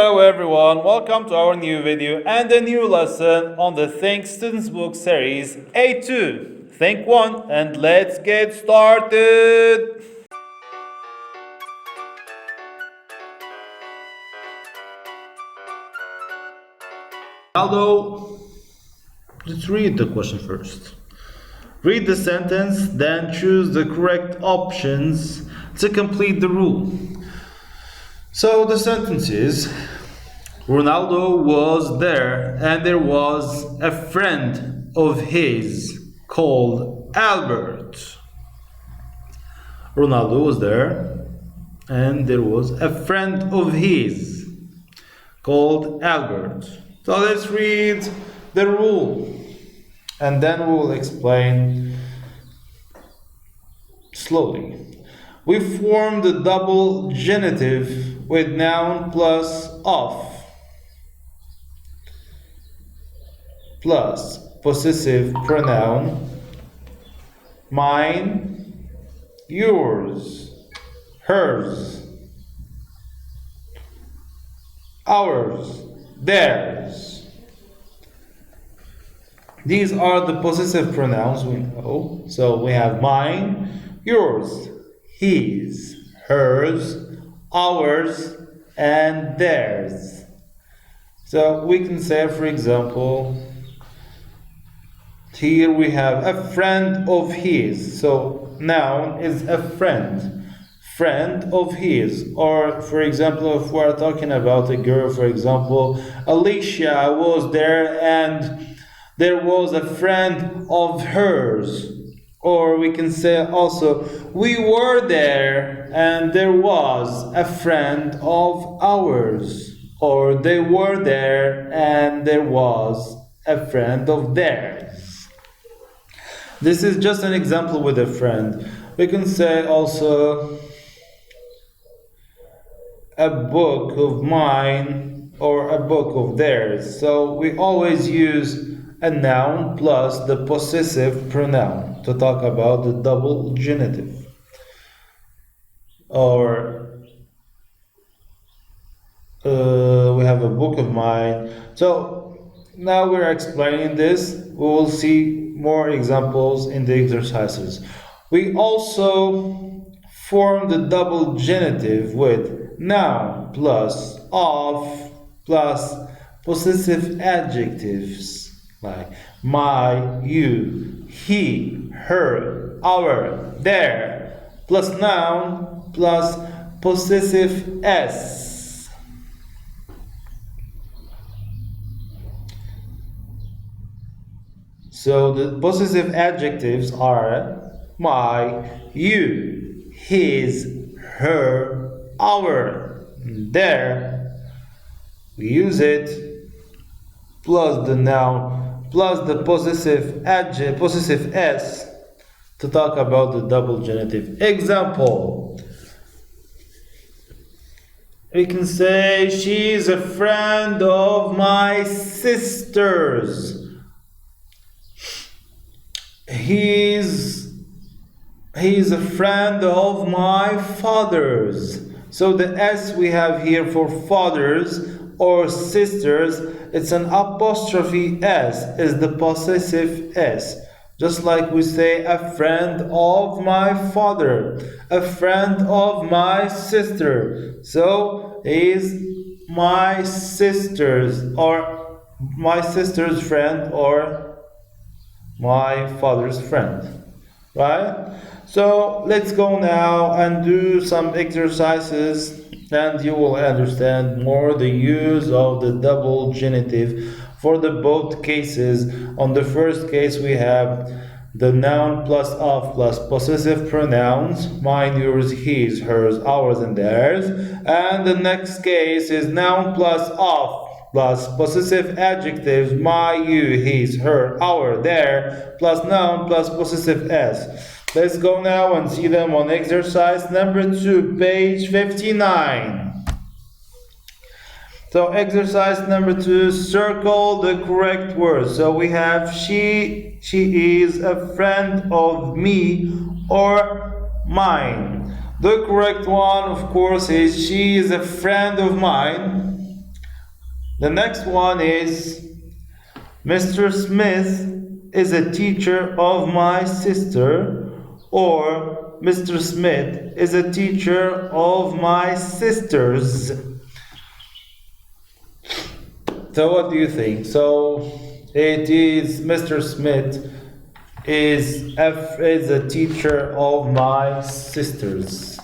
Hello everyone, welcome to our new video and a new lesson on the Think Students Book series A2. Think 1 and let's get started! Although, let's read the question first. Read the sentence, then choose the correct options to complete the rule. So the sentence is, Ronaldo was there and there was a friend of his called Albert. Ronaldo was there and there was a friend of his called Albert. So let's read the rule and then we will explain slowly. We form the double genitive with noun plus of plus possessive pronoun mine, yours, hers, ours, theirs. These are the possessive pronouns we know. So we have mine, yours, his, hers, ours, and theirs. So we can say, for example, here we have a friend of his. So noun is a friend of his. Or for example, if we're talking about a girl, for example, Alicia was there and there was a friend of hers. Or we can say also, we were there and there was a friend of ours. Or they were there and there was a friend of theirs. This is just an example with a friend. We can say also a book of mine or a book of theirs. So we always use a noun plus the possessive pronoun to talk about the double genitive. Or we have a book of mine. So now we're explaining this. We will see more examples in the exercises. We also form the double genitive with noun plus of plus possessive adjectives like my, you, he, her, our, their, plus noun plus possessive s. So the possessive adjectives are my, you, his, her, our, their. We use it plus the noun plus the possessive s to talk about the double genitive. Example. We can say she's a friend of my sister's. He's a friend of my father's. So the S we have here for fathers or sisters, it's an apostrophe S, is the possessive S. Just like we say a friend of my father, a friend of my sister. So is my sister's or my sister's friend or my father's friend, right? So let's go now and do some exercises and you will understand more the use of the double genitive for the both cases. On the first case we have the noun plus of plus possessive pronouns mine, yours, his, hers, ours, and theirs. And the next case is noun plus of plus possessive adjectives my, you, his, her, our, their, plus noun plus possessive s. Let's go now and see them on exercise number 2, page 59. So exercise number 2, circle the correct words. So we have she is a friend of me or mine. The correct one, of course, is she is a friend of mine. The next one is Mr. Smith is a teacher of my sister, or Mr. Smith is a teacher of my sisters. So what do you think? So it is Mr. Smith is a teacher of my sisters.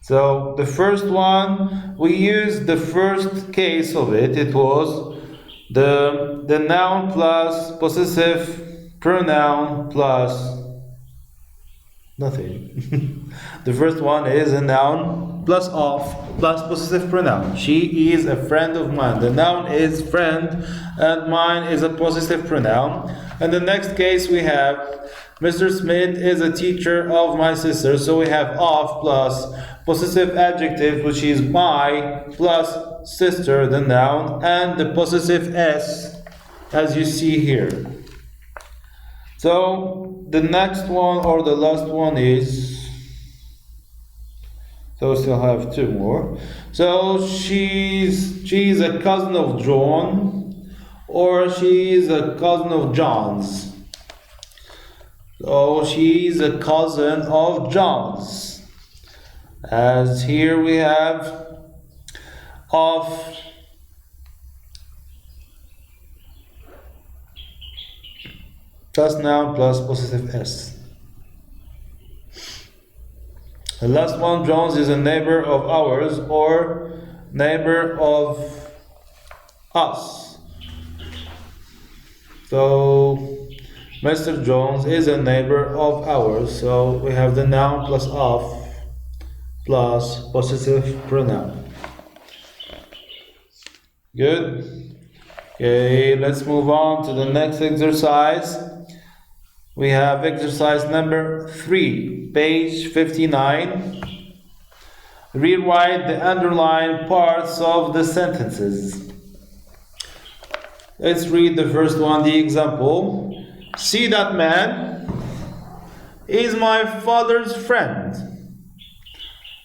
So the first one, we used the first case of it. It was the noun plus possessive pronoun plus nothing. The first one is a noun plus of plus possessive pronoun. She is a friend of mine. The noun is friend and mine is a possessive pronoun. And the next case we have Mr. Smith is a teacher of my sister. So we have of plus possessive adjective, which is my, plus sister, the noun, and the possessive s, as you see here. So the next one or the last one is, so we still have two more. So she's a cousin of John, or she's a cousin of John's. So she's a cousin of John's. As here we have of plus noun plus possessive s. The last one, Jones is a neighbor of ours or neighbor of us. So Mr. Jones is a neighbor of ours. So we have the noun plus of plus possessive pronoun. Good. Okay, let's move on to the next exercise. We have exercise number 3, page 59. Rewrite the underlined parts of the sentences. Let's read the first one, the example. See that man? He's my father's friend.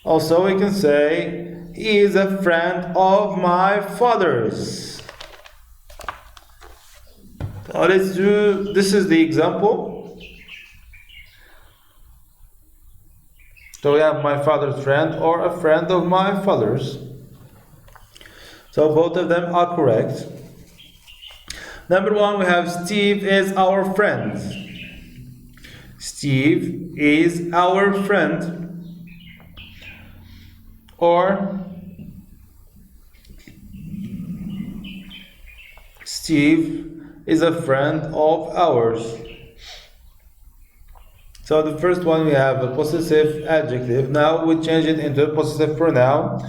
Also, we can say, he is a friend of my father's. So let's do, this is the example. So we have my father's friend or a friend of my father's. So both of them are correct. Number 1, we have Steve is our friend. Steve is our friend. Or Steve is a friend of ours. So the first one we have a possessive adjective. Now we change it into a possessive pronoun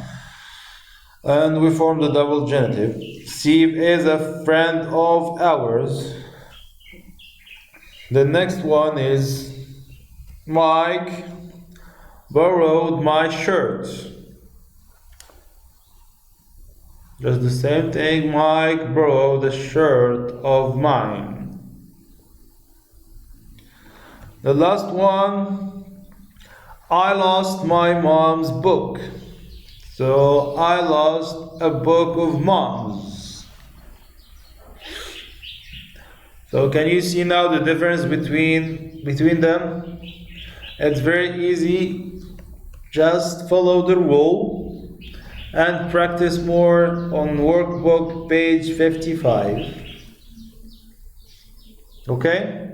and we form the double genitive. Steve is a friend of ours. The next one is Mike borrowed my shirt. Just the same thing, Mike borrowed a shirt of mine. The last one, I lost my mom's book. So I lost a book of mom's. So can you see now the difference between them? It's very easy. Just follow the rule and practice more on workbook page 55. Okay?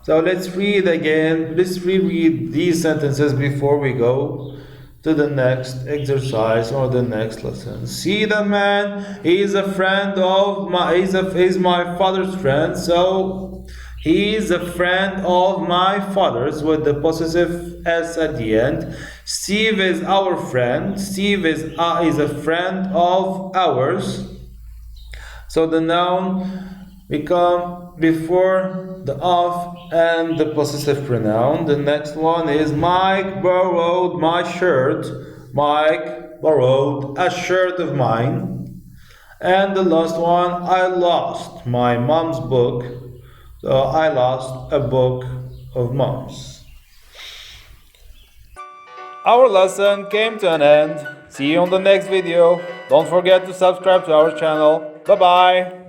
So let's read again. Let's reread these sentences before we go to the next exercise or the next lesson. See that man, he is a friend of my, he's my father's friend. So he is a friend of my father's with the possessive s at the end. Steve is our friend. Steve is a friend of ours. So the noun become before the of and the possessive pronoun. The next one is Mike borrowed my shirt. Mike borrowed a shirt of mine. And the last one, I lost my mom's book. So I lost a book of mom's. Our lesson came to an end. See you on the next video. Don't forget to subscribe to our channel. Bye bye.